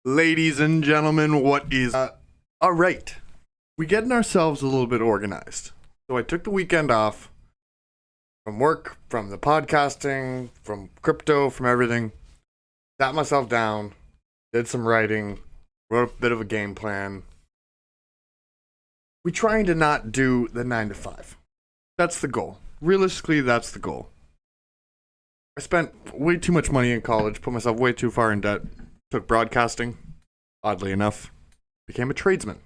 Ladies and gentlemen, what is all right? We getting ourselves a little bit organized. So I took the weekend off from work, from the podcasting, from crypto, from everything. Sat myself down, did some writing, wrote a bit of a game plan. We trying to not do the 9 to 5. That's the goal. Realistically, that's the goal. I spent way too much money in college, put myself way too far in debt. Took broadcasting, oddly enough, became a tradesman.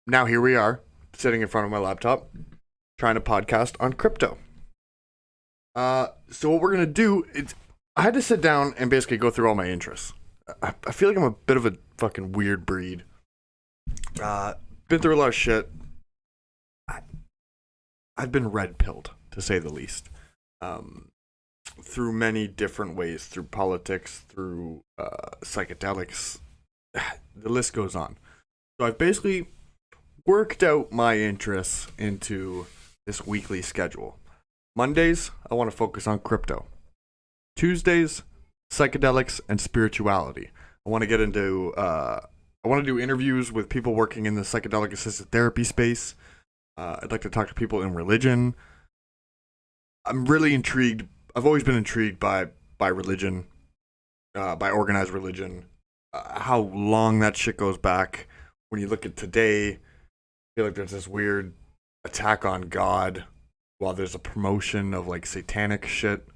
Now here we are, sitting in front of my laptop, trying to podcast on crypto. So what we're going to do is, I had to sit down and basically go through all my interests. I feel like I'm a bit of a fucking weird breed. Been through a lot of shit. I've been red-pilled, to say the least. Through many different ways, through politics, through psychedelics, the list goes on. So I've basically worked out my interests into this weekly schedule. Mondays, I want to focus on crypto. Tuesdays, psychedelics and spirituality. I want to get into, I want to do interviews with people working in the psychedelic assisted therapy space. I'd like to talk to people in religion. I'm really intrigued. I've always been intrigued by religion, by organized religion, how long that shit goes back. When you look at today, I feel like there's this weird attack on God, while there's a promotion of like satanic shit,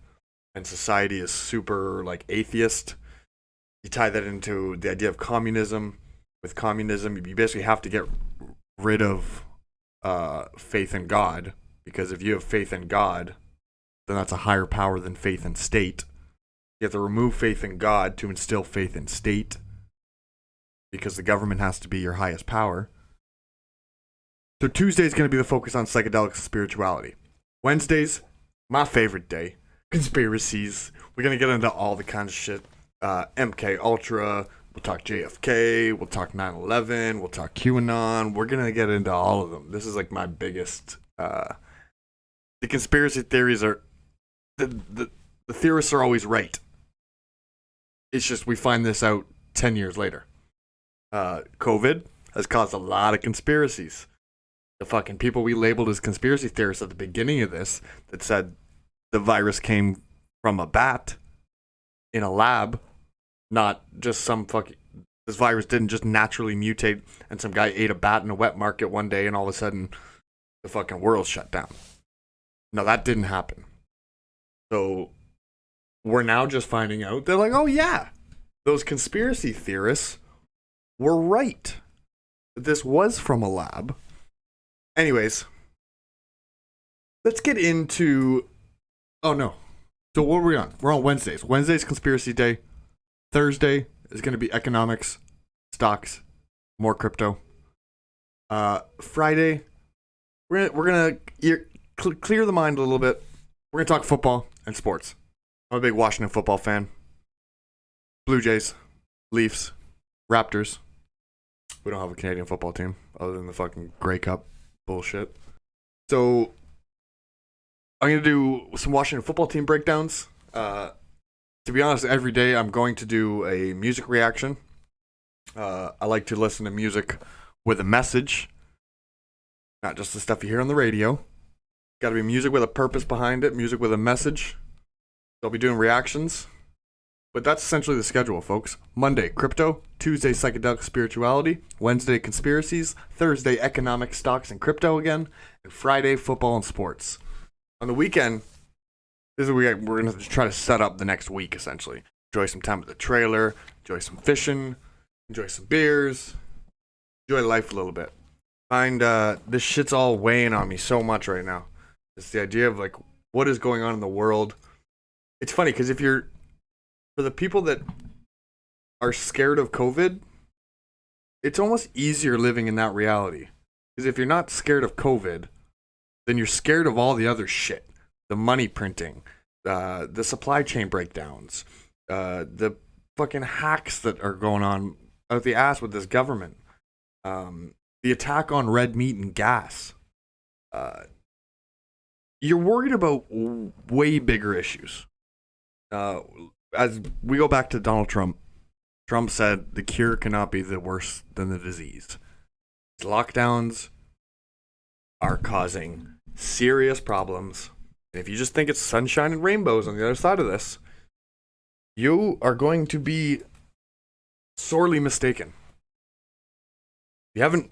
and society is super like atheist. You tie that into the idea of communism. With communism, you basically have to get rid of faith in God, because if you have faith in God, then that's a higher power than faith in state. You have to remove faith in God to instill faith in state, because the government has to be your highest power. So Tuesday is going to be the focus on psychedelics and spirituality. Wednesdays, my favorite day, conspiracies. We're going to get into all the kinds of shit. MK Ultra, we'll talk JFK, we'll talk 9/11, we'll talk QAnon. We're going to get into all of them. This is like my biggest... the conspiracy theories are... The theorists are always right. It's just we find this out 10 years later. COVID has caused a lot of conspiracies. The fucking people we labeled as conspiracy theorists at the beginning of this that said the virus came from a bat in a lab, not just some fucking... This virus didn't just naturally mutate and some guy ate a bat in a wet market one day and all of a sudden the fucking world shut down. No, that didn't happen. So we're now just finding out, they're like, oh yeah, those conspiracy theorists were right. This was from a lab. Anyways, let's get into... Oh no. So what are we on? We're on Wednesdays. Wednesday's conspiracy day. Thursday is going to be economics, stocks, more crypto. Friday, we're gonna clear the mind a little bit. We're going to talk football and sports. I'm a big Washington football fan. Blue Jays, Leafs, Raptors. We don't have a Canadian football team other than the fucking Grey Cup bullshit. So I'm going to do some Washington football team breakdowns. To be honest, every day I'm going to do a music reaction. I like to listen to music with a message, not just the stuff you hear on the radio. Got to be music with a purpose behind it, music with a message. I'll be doing reactions. But that's essentially the schedule, folks. Monday, crypto. Tuesday, psychedelic spirituality. Wednesday, conspiracies. Thursday, economic, stocks, and crypto again. And Friday, football and sports. On the weekend, this is we're going to try to set up the next week, essentially. Enjoy some time at the trailer. Enjoy some fishing. Enjoy some beers. Enjoy life a little bit. Find this shit's all weighing on me so much right now. It's the idea of like what is going on in the world. It's funny because if you're, for the people that are scared of COVID, it's almost easier living in that reality. Because if you're not scared of COVID, then you're scared of all the other shit. The money printing, the supply chain breakdowns, the fucking hacks that are going on out the ass with this government, the attack on red meat and gas. You're worried about way bigger issues. As we go back to Donald Trump, Trump said the cure cannot be the worse than the disease. Lockdowns are causing serious problems. And if you just think it's sunshine and rainbows on the other side of this, you are going to be sorely mistaken. If you haven't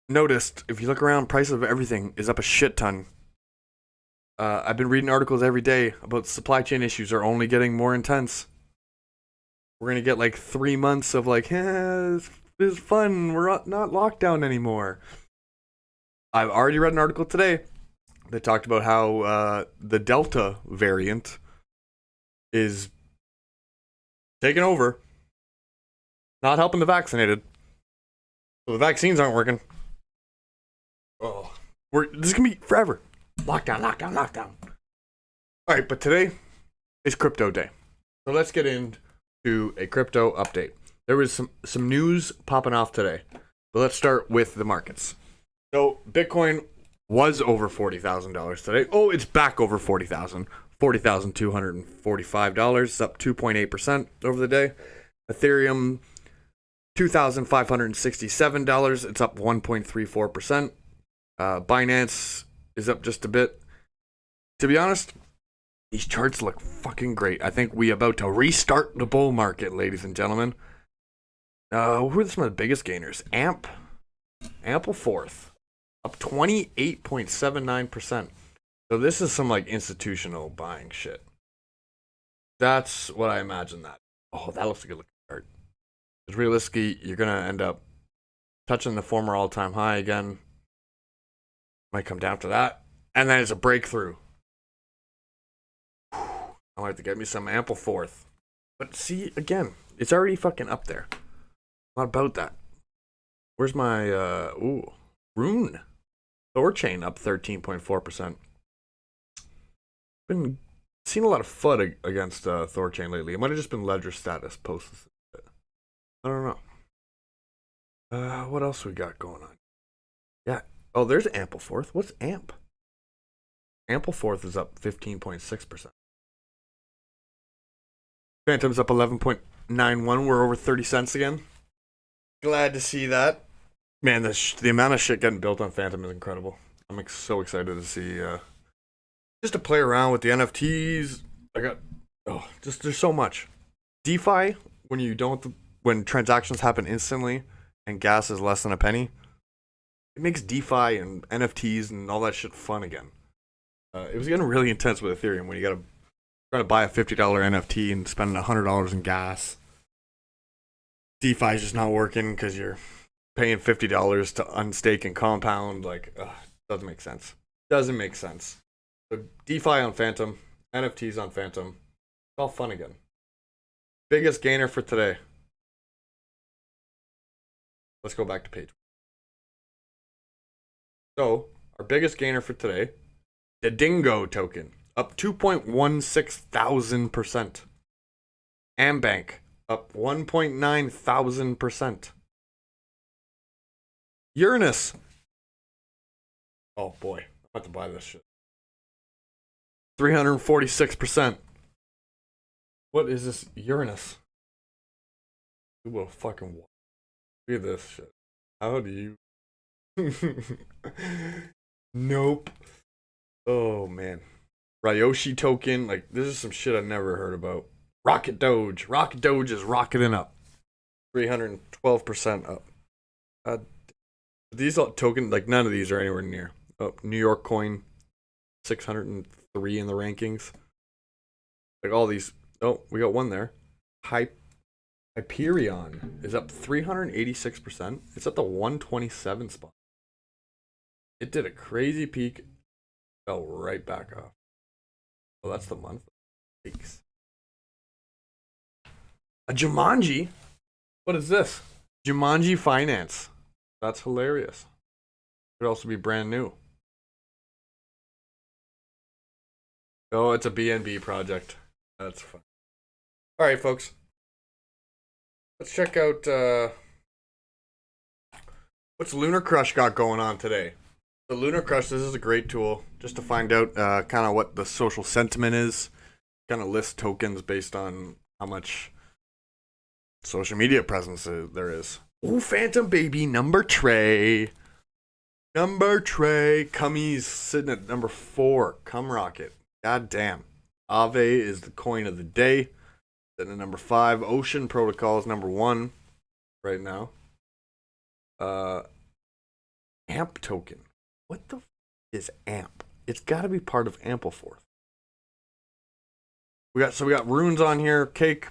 noticed, if you look around, price of everything is up a shit ton. I've been reading articles every day about supply chain issues are only getting more intense. We're going to get like 3 months of like, this is fun. We're not locked down anymore. I've already read an article today that talked about how the Delta variant is taking over, not helping the vaccinated. So the vaccines aren't working. Oh, this is going to be forever. Lockdown. All right, but today is crypto day. So let's get into a crypto update. There was some news popping off today. But let's start with the markets. So Bitcoin was over $40,000 today. Oh, it's back over $40,000. $40,245. It's up 2.8% over the day. Ethereum, $2,567. It's up 1.34%. Binance is up just a bit. To be honest, these charts look fucking great. I think we about to restart the bull market, ladies and gentlemen. Who are some of the biggest gainers? Ample fourth, up 28.79%. So this is some like institutional buying shit. That's what I imagine that. Oh, that looks like a good looking chart. Because realistically, you're gonna end up touching the former all-time high again. Might come down to that. And then it's a breakthrough. I like to get me some ample fourth. But see, again, it's already fucking up there. Not about that. Where's my, Rune? Thorchain up 13.4%. Been seeing a lot of FUD against Thorchain lately. It might have just been ledger status post this. I don't know. What else we got going on? Yeah. Oh, there's Ample Fourth. What's AMP? Ample Fourth is up 15.6%. Phantom's up 11.91. We're over 30 cents again. Glad to see that. Man, the amount of shit getting built on Phantom is incredible. I'm so excited to see, just to play around with the NFTs. There's so much. DeFi, when transactions happen instantly and gas is less than a penny, it makes DeFi and NFTs and all that shit fun again. It was getting really intense with Ethereum when you gotta try to buy a $50 NFT and spend $100 in gas. DeFi is just not working because you're paying $50 to unstake and compound. Doesn't make sense. Doesn't make sense. So DeFi on Phantom, NFTs on Phantom, it's all fun again. Biggest gainer for today. Let's go back to page. So, our biggest gainer for today, the Dingo token, up 2.16,000%. Ambank, up 1.9,000%. Uranus. Oh boy, I'm about to buy this shit. 346%. What is this Uranus? Who will fucking watch? Look at this shit. How do you? Nope. Oh man. Ryoshi token. This is some shit I've never heard about. Rocket Doge. Rocket Doge is rocketing up. 312% up. These all token, none of these are anywhere near. Oh, New York coin. 603 in the rankings. All these. Oh, we got one there. Hyperion is up 386%. It's at the 127 spot. It did a crazy peak, fell right back off. Well, that's the month. Weeks. A Jumanji? What is this? Jumanji Finance. That's hilarious. Could also be brand new. Oh, it's a BNB project. That's fun. All right, folks. Let's check out what's Lunar Crush got going on today. The Lunar Crush, this is a great tool just to find out kind of what the social sentiment is. Kind of list tokens based on how much social media presence there is. Oh, Phantom baby, number tray. Number tray. Cummies sitting at number 4. Cum Rocket. God damn. Aave is the coin of the day. Then at number 5. Ocean Protocol is number 1 right now. AMP token. What the f is AMP? It's got to be part of Ampleforth. We got runes on here. Cake,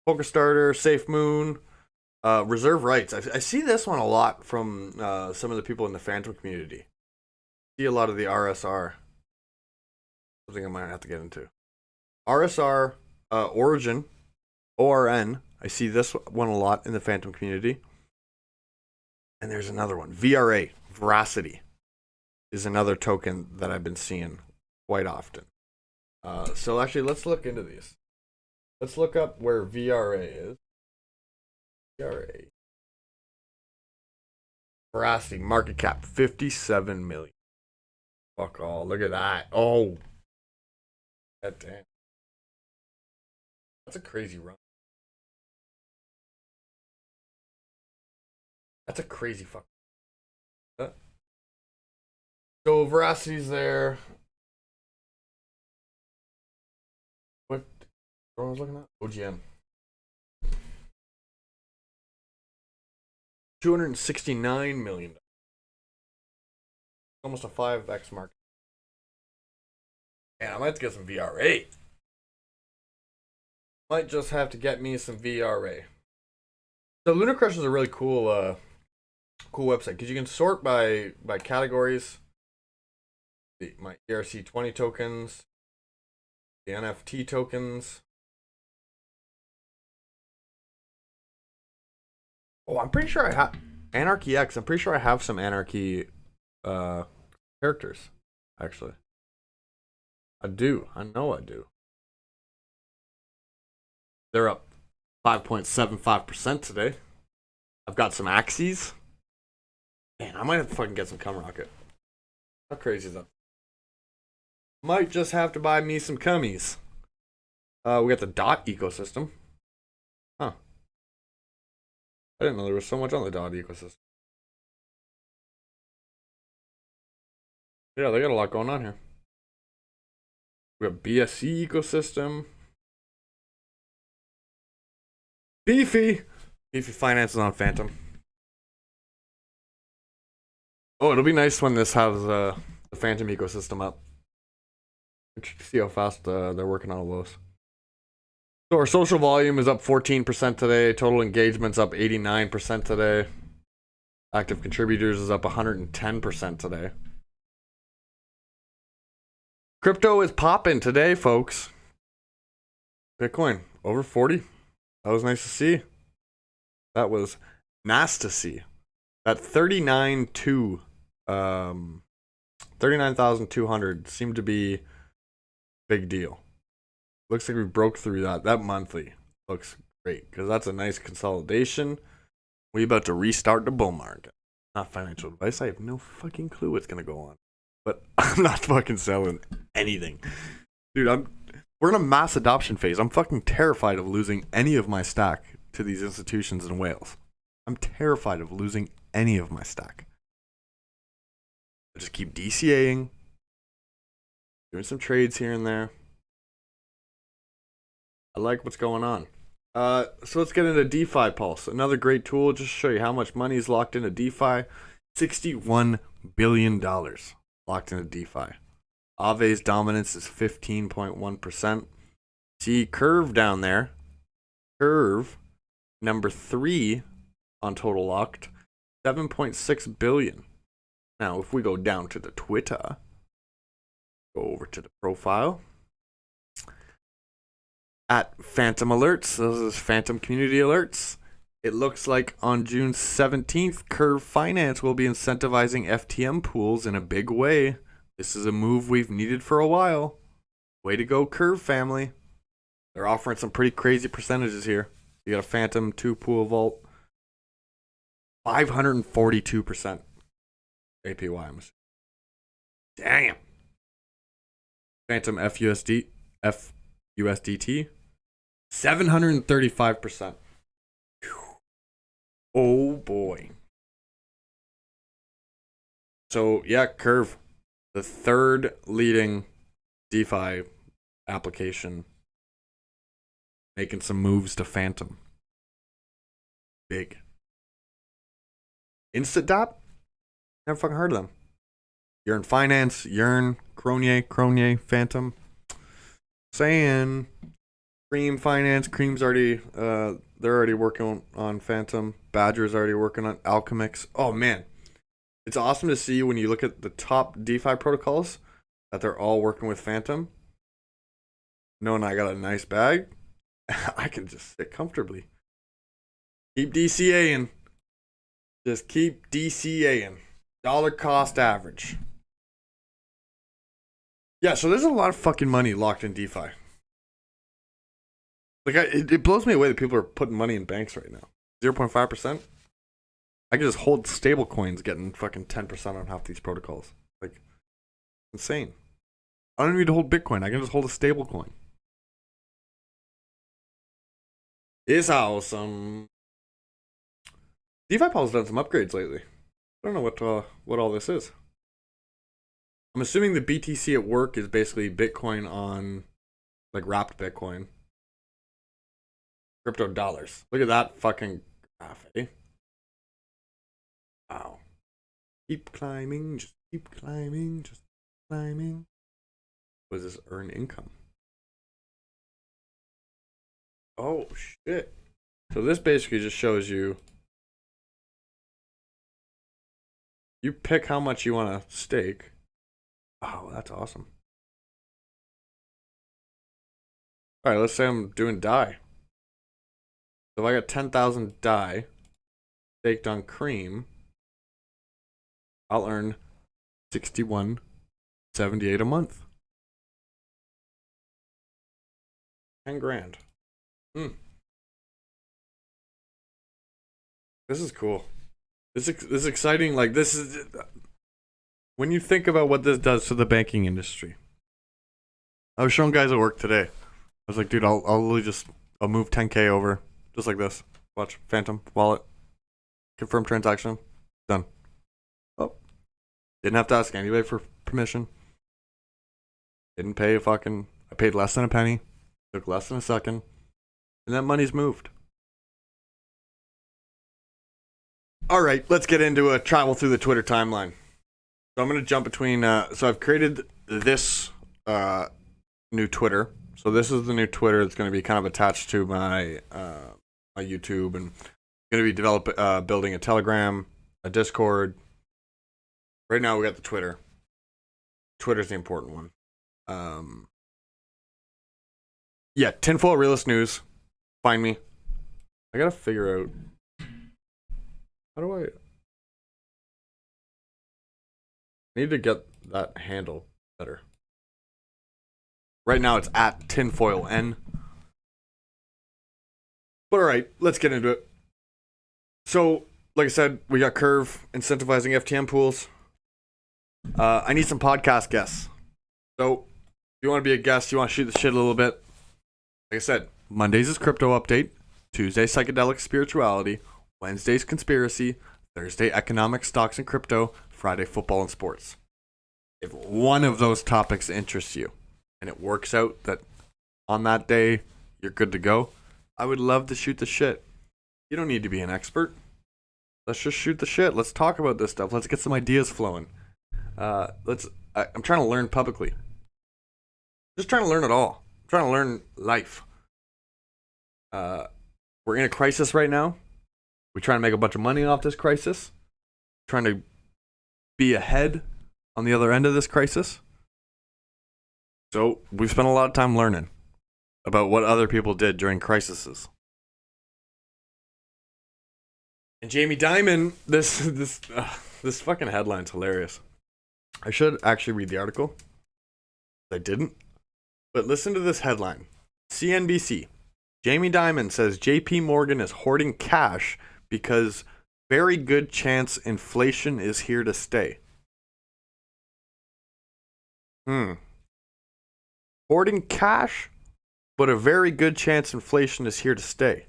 Polka Starter, Safe Moon, Reserve Rights. I see this one a lot from some of the people in the Phantom community. I see a lot of the RSR. Something I might have to get into. RSR, Origin, ORN. I see this one a lot in the Phantom community. And there's another one. VRA, Veracity, is another token that I've been seeing quite often. So actually, let's look into these. Let's look up where VRA is. VRA. Veracity, market cap, 57 million. Fuck all. Look at that. Oh. God damn. That's a crazy run. That's a crazy fuck. So Veracity's there. What I was looking at? OGM. 269 million. Almost a 5x market. Man, I might have to get some VRA. Might just have to get me some VRA. So Lunar Crush is a really cool cool website because you can sort by categories. My ERC20 tokens, the NFT tokens. Oh, I'm pretty sure I have Anarchy X. I'm pretty sure I have some Anarchy characters, actually. I do. I know I do. They're up 5.75% today. I've got some Axes. Man, I might have to fucking get some Cum Rocket. How crazy is that? Might just have to buy me some cummies. We got the DOT ecosystem. Huh. I didn't know there was so much on the DOT ecosystem. Yeah, they got a lot going on here. We got BSC ecosystem. Beefy finances on Phantom. Oh, it'll be nice when this has the Phantom ecosystem up. See how fast they're working on all those. So our social volume is up 14% today. Total engagement's up 89% today. Active contributors is up 110% today. Crypto is popping today, folks. Bitcoin over 40. That was nice to see. That was nice to see. That 39,200 seemed to be big deal. Looks like we broke through that. That monthly looks great because that's a nice consolidation. We about to restart the bull market. Not financial advice. I have no fucking clue what's gonna go on, but I'm not fucking selling anything, dude. We're in a mass adoption phase. I'm fucking terrified of losing any of my stack to these institutions in Wales. I'm terrified of losing any of my stack. I just keep DCAing. Doing some trades here and there. I like what's going on. So let's get into DeFi Pulse. Another great tool just to show you how much money is locked into DeFi. $61 billion locked into DeFi. Aave's dominance is 15.1%. See Curve down there. Curve, number 3 on total locked. 7.6 billion. Now, if we go down to the Twitter, go over to the profile. At Phantom Alerts, this is Phantom Community Alerts. It looks like on June 17th, Curve Finance will be incentivizing FTM pools in a big way. This is a move we've needed for a while. Way to go, Curve family. They're offering some pretty crazy percentages here. You got a Phantom 2 pool vault. 542% APY. I'm assuming. Damn. Phantom FUSDT. 735%. Oh boy. So yeah, Curve, the third leading DeFi application, making some moves to Phantom. Big. InstaDApp? Never fucking heard of them. Yearn Finance, Yearn, Cronier, Phantom. Saying Cream Finance, Cream's already they're already working on Phantom. Badger's already working on Alchemix. Oh man. It's awesome to see when you look at the top DeFi protocols that they're all working with Phantom. Knowing I got a nice bag, I can just sit comfortably. Keep DCAing. Just keep DCAing. Dollar cost average. Yeah, so there's a lot of fucking money locked in DeFi. Like, it blows me away that people are putting money in banks right now. 0.5%. I can just hold stable coins getting fucking 10% on half these protocols. Like, insane. I don't need to hold Bitcoin. I can just hold a stable coin. It's awesome. DeFi Pul's done some upgrades lately. I don't know what all this is. I'm assuming the BTC at work is basically Bitcoin on, like, wrapped Bitcoin. Crypto dollars. Look at that fucking graph, eh? Wow. Keep climbing, just keep climbing, just keep climbing. What is this? Earn income. Oh, shit. So this basically just shows you, you pick how much you want to stake. Oh, that's awesome. All right, let's say I'm doing DAI. So if I got 10,000 DAI staked on Cream, I'll earn $61.78 a month. 10 grand. This is cool. This is exciting. Like, this is, when you think about what this does to the banking industry. I was showing guys at work today. I was like, dude, I'll move 10K over just like this. Watch, Phantom wallet, confirm transaction, done. Oh, didn't have to ask anybody for permission. Didn't pay I paid less than a penny. Took less than a second, and that money's moved. All right, let's get into a travel through the Twitter timeline. So I'm going to jump between. So I've created this new Twitter. So this is the new Twitter that's going to be kind of attached to my my YouTube, and going to be building a Telegram, a Discord. Right now we got the Twitter. Twitter's the important one. Yeah, TinFoilRealist news. Find me. I gotta figure out. How do I need to get that handle better? Right now it's at TinFoilN. But alright, let's get into it. So, like I said, we got Curve incentivizing FTM pools. I need some podcast guests. So, if you want to be a guest, you want to shoot the shit a little bit. Like I said, Mondays is crypto update, Tuesday psychedelic spirituality, Wednesday's conspiracy, Thursday economics, stocks and crypto, Friday football and sports. If one of those topics interests you and it works out that on that day you're good to go, I would love to shoot the shit. You don't need to be an expert. Let's just shoot the shit. Let's talk about this stuff. Let's get some ideas flowing. I'm trying to learn publicly. Just trying to learn it all. I'm trying to learn life. We're in a crisis right now. We're trying to make a bunch of money off this crisis. Trying to be ahead on the other end of this crisis. So we've spent a lot of time learning about what other people did during crises. And Jamie Dimon, this fucking headline's hilarious. I should actually read the article. I didn't. But listen to this headline. CNBC. Jamie Dimon says JP Morgan is hoarding cash because very good chance inflation is here to stay. Hoarding cash, but a very good chance inflation is here to stay.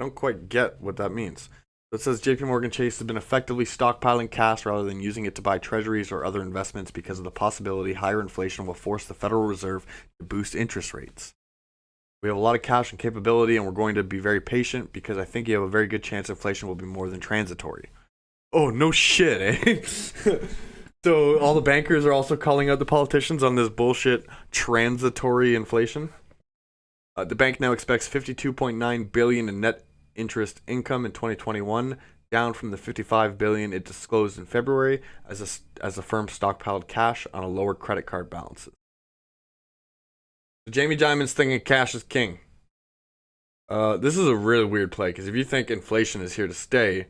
I don't quite get what that means. It says JP Morgan Chase has been effectively stockpiling cash rather than using it to buy treasuries or other investments because of the possibility higher inflation will force the Federal Reserve to boost interest rates. We have a lot of cash and capability, and we're going to be very patient because I think you have a very good chance inflation will be more than transitory. Oh, no shit, eh? So all the bankers are also calling out the politicians on this bullshit transitory inflation. The bank now expects $52.9 billion in net interest income in 2021, down from the $55 billion it disclosed in February, as the firm stockpiled cash on a lower credit card balances. So Jamie Dimon's thinking cash is king. This is a really weird play, because if you think inflation is here to stay,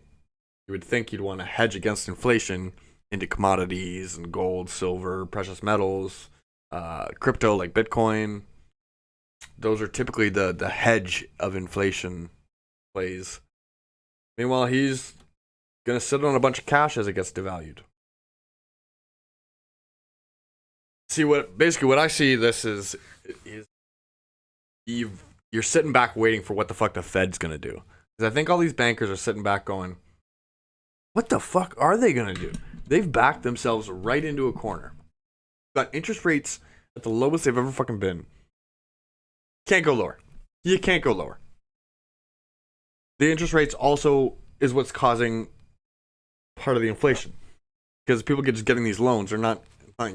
you would think you'd want to hedge against inflation into commodities and gold, silver, precious metals, crypto like Bitcoin. Those are typically the hedge of inflation plays. Meanwhile, he's going to sit on a bunch of cash as it gets devalued. See, what I see this is you're sitting back waiting for what the fuck the Fed's going to do. Because I think all these bankers are sitting back going, what the fuck are they going to do? They've backed themselves right into a corner. Got interest rates at the lowest they've ever fucking been. Can't go lower. You can't go lower. The interest rates also is what's causing part of the inflation. Because people get just getting these loans. They're not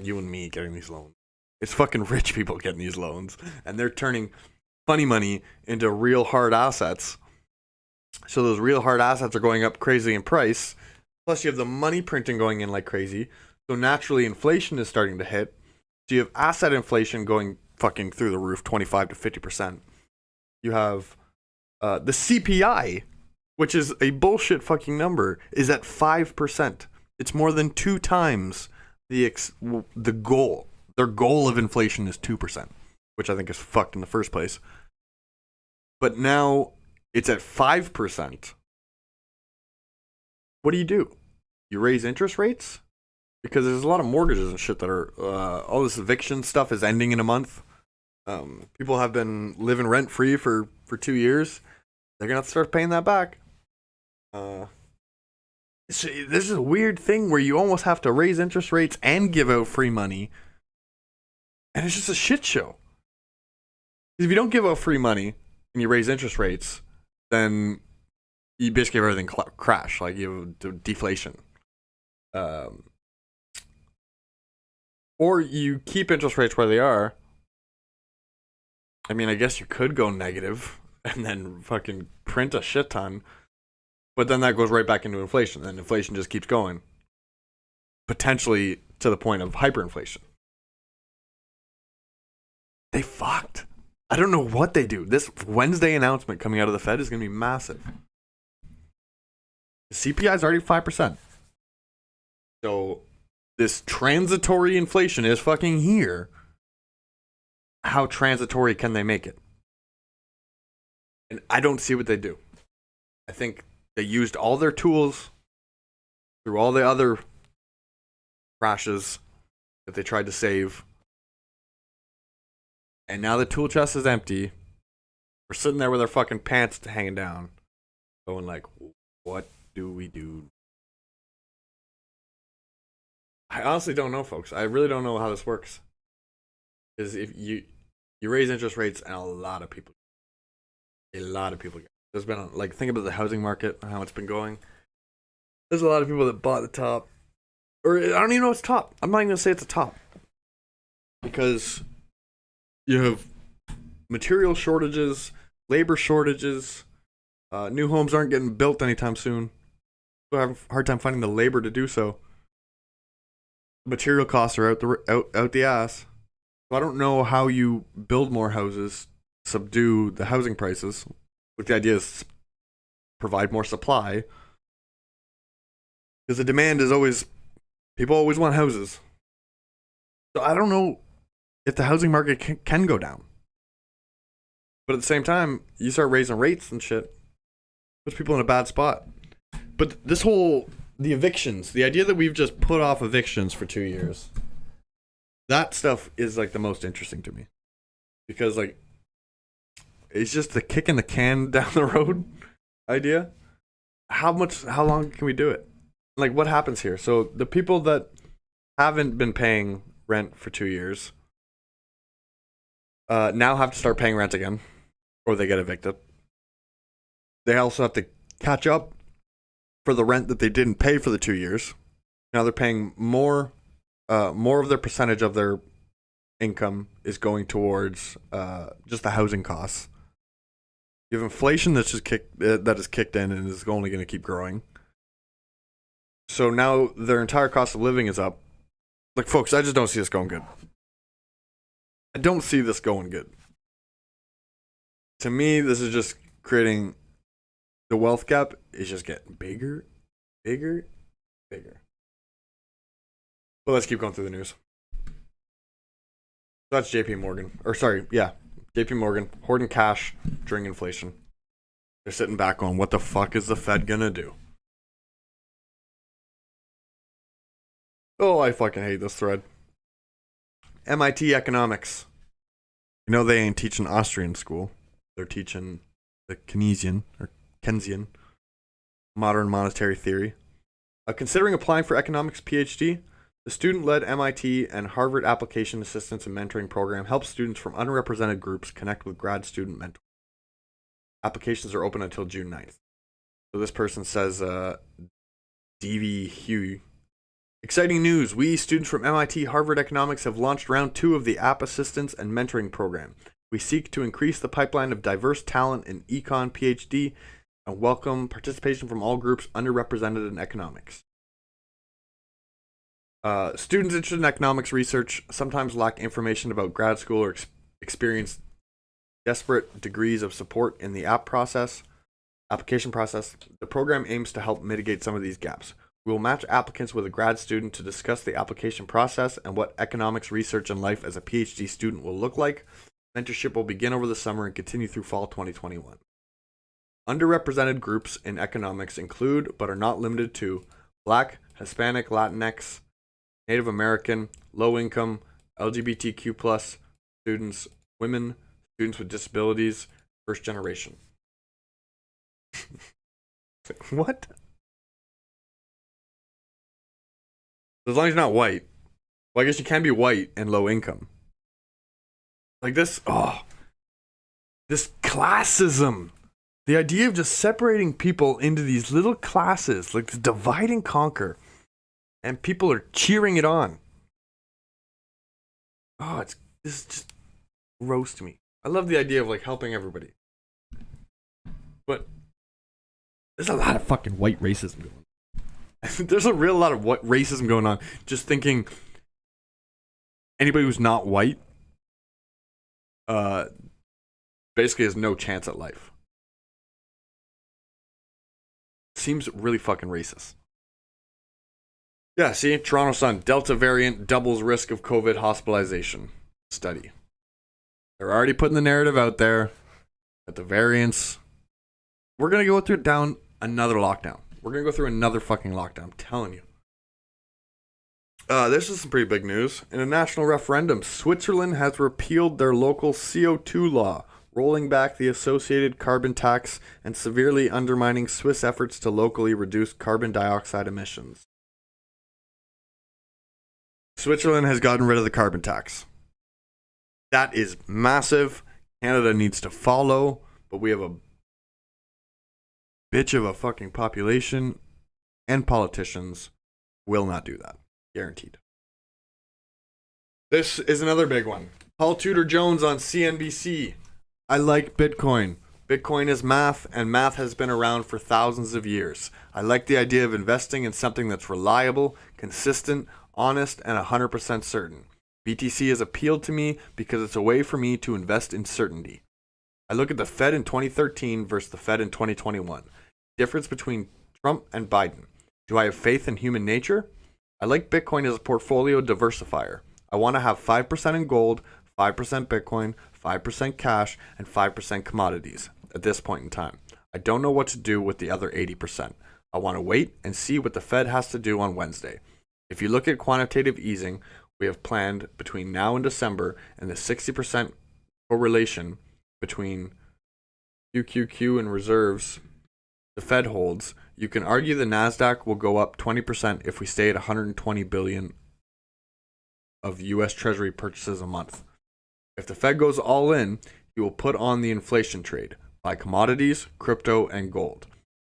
you and me getting these loans. It's fucking rich people getting these loans. And they're turning funny money into real hard assets. So those real hard assets are going up crazy in price. Plus you have the money printing going in like crazy. So naturally inflation is starting to hit. So you have asset inflation going fucking through the roof, 25 to 50%. You have the CPI, which is a bullshit fucking number, is at 5%. It's more than 2 times the goal. Their goal of inflation is 2%, which I think is fucked in the first place. But now it's at 5%. What do? You raise interest rates? Because there's a lot of mortgages and shit that are, all this eviction stuff is ending in a month. People have been living rent free for 2 years. They're going to have to start paying that back. This is a weird thing where you almost have to raise interest rates and give out free money. And it's just a shit show. If you don't give out free money and you raise interest rates, then you basically have everything crash. Like you have deflation. Or you keep interest rates where they are. I mean, I guess you could go negative and then fucking print a shit ton. But then that goes right back into inflation. And inflation just keeps going. Potentially to the point of hyperinflation. They fucked. I don't know what they do. This Wednesday announcement coming out of the Fed is going to be massive. The CPI is already 5%. So this transitory inflation is fucking here. How transitory can they make it? And I don't see what they do. I think they used all their tools through all the other crashes that they tried to save. And now the tool chest is empty. We're sitting there with our fucking pants hanging down. Going like, what do we do? I honestly don't know, folks. I really don't know how this works. Because if you raise interest rates, and a lot of people get. There's been, like, think about the housing market and how it's been going. There's a lot of people that bought the top. Or I don't even know it's top. I'm not even going to say it's a top. Because you have material shortages, labor shortages. New homes aren't getting built anytime soon. People have a hard time finding the labor to do so. Material costs are out the ass. So I don't know how you build more houses, subdue the housing prices. But the idea is provide more supply. Because the demand is always, people always want houses. So I don't know if the housing market can go down. But at the same time, you start raising rates and shit, puts people in a bad spot. But this whole, the evictions, the idea that we've just put off evictions for 2 years, that stuff is like the most interesting to me. Because like, it's just the kick in the can down the road. idea. How long can we do it? Like, what happens here? So the people that haven't been paying rent for 2 years now have to start paying rent again, or they get evicted. They also have to catch up for the rent that they didn't pay for the 2 years. Now they're paying more of their percentage of their income is going towards just the housing costs. You have inflation that has kicked in and is only going to keep growing. So now their entire cost of living is up. Like, folks, I just don't see this going good. I don't see this going good. To me, this is just creating the wealth gap is just getting bigger. But let's keep going through the news. That's JP Morgan. JP Morgan hoarding cash during inflation. They're sitting back on what the fuck is the Fed gonna do? Oh, I fucking hate this thread. MIT economics. You know they ain't teaching Austrian school. They're teaching the Keynesian modern monetary theory. Considering applying for economics PhD, the student-led MIT and Harvard Application Assistance and Mentoring Program helps students from underrepresented groups connect with grad student mentors. Applications are open until June 9th. So this person says, DV Hugh. Exciting news. We, students from MIT Harvard Economics, have launched round 2 of the App Assistance and Mentoring Program. We seek to increase the pipeline of diverse talent in Econ PhD and welcome participation from all groups underrepresented in economics. Students interested in economics research sometimes lack information about grad school or experience desperate degrees of support in the application process. The program aims to help mitigate some of these gaps. We will match applicants with a grad student to discuss the application process and what economics research and life as a PhD student will look like. Mentorship will begin over the summer and continue through fall 2021. Underrepresented groups in economics include, but are not limited to, Black, Hispanic, Latinx, Native American, low income, LGBTQ+ students, women, students with disabilities, first generation. What? As long as you're not white. Well, I guess you can be white and low income. Like this, this classism. The idea of just separating people into these little classes, like this divide and conquer. And people are cheering it on. This just roast me. I love the idea of like helping everybody. But there's a lot of fucking white racism going on. There's a real lot of racism going on. Just thinking anybody who's not white basically has no chance at life. Seems really fucking racist. Yeah, see, Toronto Sun, Delta variant doubles risk of COVID hospitalization study. They're already putting the narrative out there that the variants. We're going to go through down another lockdown. We're going to go through another fucking lockdown. I'm telling you. This is some pretty big news. In a national referendum, Switzerland has repealed their local CO2 law, rolling back the associated carbon tax and severely undermining Swiss efforts to locally reduce carbon dioxide emissions. Switzerland has gotten rid of the carbon tax. That is massive. Canada needs to follow, but we have a bitch of a fucking population, and politicians will not do that. Guaranteed. This is another big one. Paul Tudor Jones on CNBC. I like Bitcoin. Bitcoin is math, and math has been around for thousands of years. I like the idea of investing in something that's reliable, consistent, honest, and 100% certain. BTC has appealed to me because it's a way for me to invest in certainty. I look at the Fed in 2013 versus the Fed in 2021. Difference between Trump and Biden. Do I have faith in human nature? I like Bitcoin as a portfolio diversifier. I want to have 5% in gold, 5% Bitcoin, 5% cash, and 5% commodities at this point in time. I don't know what to do with the other 80%. I want to wait and see what the Fed has to do on Wednesday. If you look at quantitative easing, we have planned between now and December, and the 60% correlation between QQQ and reserves the Fed holds, you can argue the Nasdaq will go up 20% if we stay at 120 billion of US Treasury purchases a month. If the Fed goes all in, he will put on the inflation trade, buy commodities, crypto, and gold.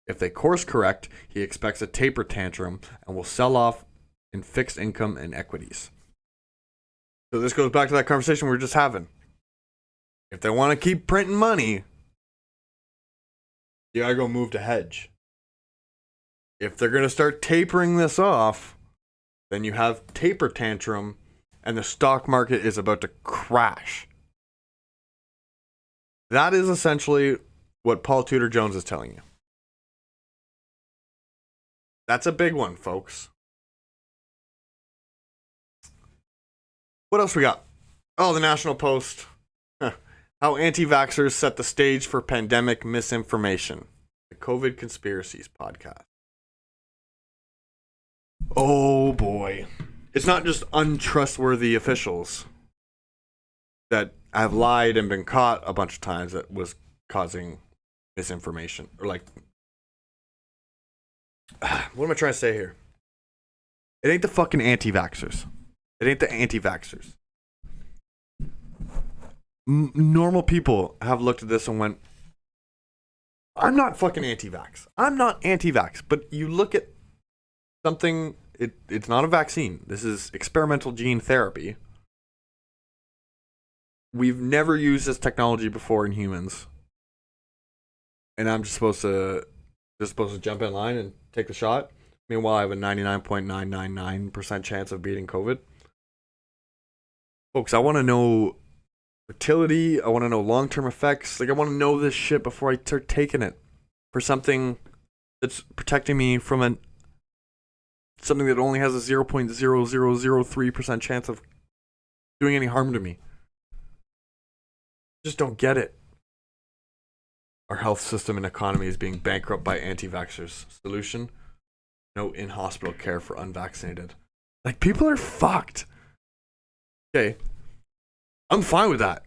If they course correct, he expects a taper tantrum and will sell off in fixed income and equities. So this goes back to that conversation we were just having. If they want to keep printing money, you gotta go move to hedge. If they're gonna start tapering this off, then you have taper tantrum and the stock market is about to crash. That is essentially what Paul Tudor Jones is telling you. That's a big one, folks. What else we got? Oh, the National Post. How anti-vaxxers set the stage for pandemic misinformation. The COVID Conspiracies podcast. Oh boy. It's not just untrustworthy officials that have lied and been caught a bunch of times that was causing misinformation. Or like, what am I trying to say here? It ain't the fucking anti-vaxxers. It ain't the anti-vaxxers. Normal people have looked at this and went, I'm not fucking anti-vax. I'm not anti-vax. But you look at something, it's not a vaccine. This is experimental gene therapy. We've never used this technology before in humans. And I'm just supposed to jump in line and take the shot. Meanwhile, I have a 99.999% chance of beating COVID. Folks, I want to know fertility. I want to know long-term effects. Like, I want to know this shit before I start taking it for something that's protecting me from something that only has a 0.0003% chance of doing any harm to me. Just don't get it. Our health system and economy is being bankrupt by anti-vaxxers. Solution? No in-hospital care for unvaccinated. Like, people are fucked. Okay. I'm fine with that.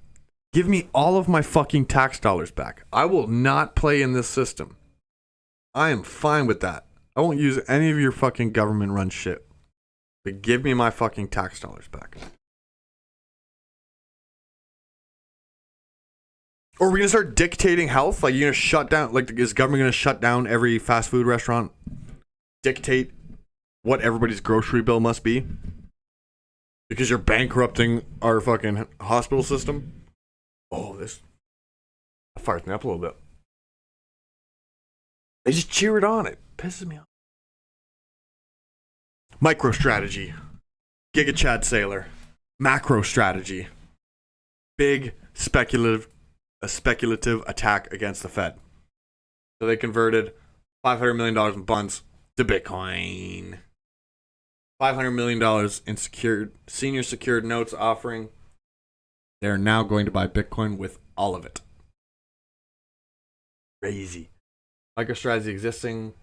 Give me all of my fucking tax dollars back. I will not play in this system. I am fine with that. I won't use any of your fucking government run shit. But give me my fucking tax dollars back. Or are we going to start dictating health? Like, you're going to shut down, like, is government going to shut down every fast food restaurant? Dictate what everybody's grocery bill must be? Because you're bankrupting our fucking hospital system? Oh, this fires me up a little bit. They just cheer it on. It pisses me off. MicroStrategy. Giga Chad Sailor. MacroStrategy. Big speculative attack against the Fed. So they converted $500 million in bonds to Bitcoin. $500 million in senior secured notes offering. They're now going to buy Bitcoin with all of it. Crazy. MicroStrategy existing.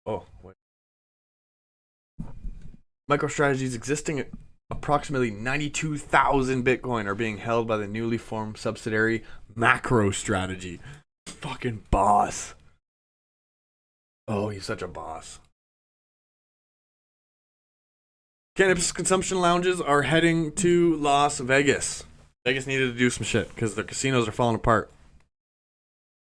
Oh, wait. MicroStrategy's existing approximately 92,000 Bitcoin are being held by the newly formed subsidiary MicroStrategy. Fucking boss. Oh, he's such a boss. Cannabis consumption lounges are heading to Las Vegas. Vegas needed to do some shit because their casinos are falling apart.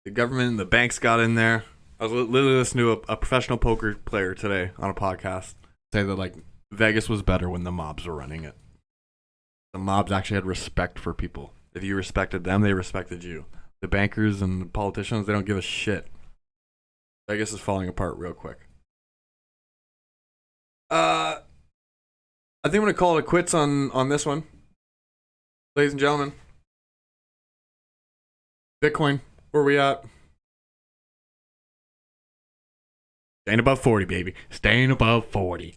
The government and the banks got in there. I was literally listening to a professional poker player today on a podcast say that, like, Vegas was better when the mobs were running it. The mobs actually had respect for people. If you respected them, they respected you. The bankers and the politicians, they don't give a shit. Vegas is falling apart real quick. I think I'm going to call it quits on this one. Ladies and gentlemen. Bitcoin, where are we at? Staying above 40, baby. Staying above 40.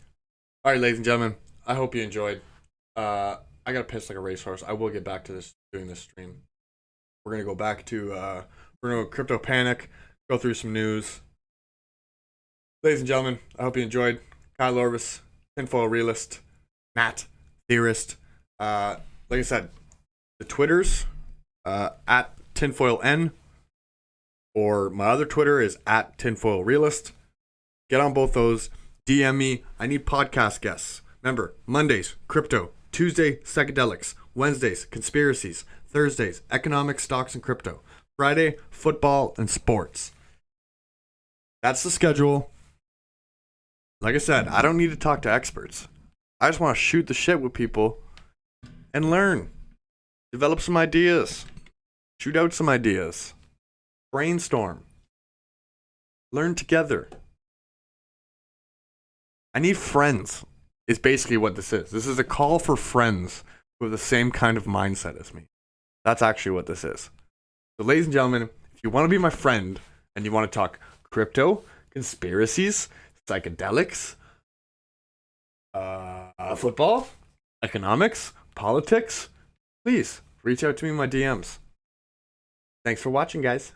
All right, ladies and gentlemen. I hope you enjoyed. I got to piss like a racehorse. I will get back to doing this stream. We're going to go back to, we're going to go crypto panic, go through some news. Ladies and gentlemen, I hope you enjoyed. Kyle Orvis, TinFoilRealist, Matt, Theorist. Like I said, the Twitters, at TinFoilN, or my other Twitter is at TinFoilRealist. Get on both those. DM me. I need podcast guests. Remember, Mondays, crypto. Tuesday, psychedelics. Wednesdays, conspiracies. Thursdays, economics, stocks, and crypto. Friday, football and sports. That's the schedule. Like I said, I don't need to talk to experts. I just want to shoot the shit with people and learn. Develop some ideas. Shoot out some ideas. Brainstorm. Learn together. I need friends, is basically what this is. This is a call for friends who have the same kind of mindset as me. That's actually what this is. So, ladies and gentlemen, if you want to be my friend and you want to talk crypto, conspiracies, psychedelics, football, economics, politics, please reach out to me in my DMs. Thanks for watching, guys.